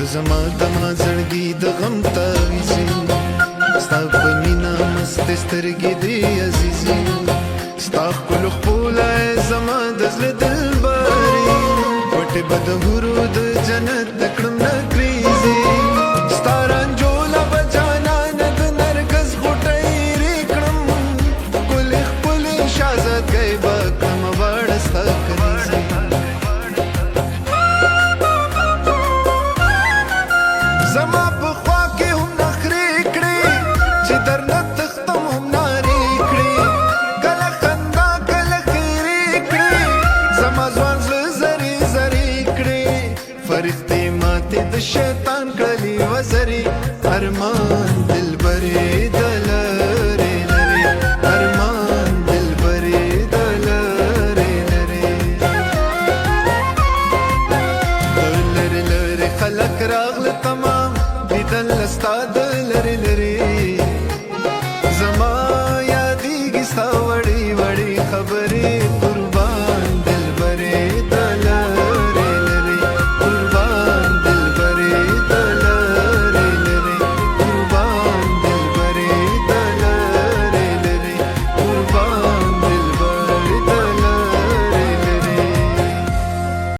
زما دما زړګي د غم تاویزي ستا په مینا مست سترګې دي عزیزي ستا ښکلو خپوله زما د زړه دلبري پټې به د حورو د جنت د کړم نکریزي ستا رنجوله به جانانه د نرګس غوټۍ رې کړم ښکلې ښکلې شهزادګۍ به کړمه واړه ستا کلیزي زما په خوا کې هم نخرې کړې چې درنه تختم هم نارې کړې کله خندا کله خیرې کړې زما ځوان زړه زرې زرې کړې فرښتې ماتې د شیطان کړلې وزرې ارمان دلبرې د لرې لرې ارمان دلبرې د لرې لرې د لرې لرې خلک راغله تمام لیدل ستا د لرې لرې زما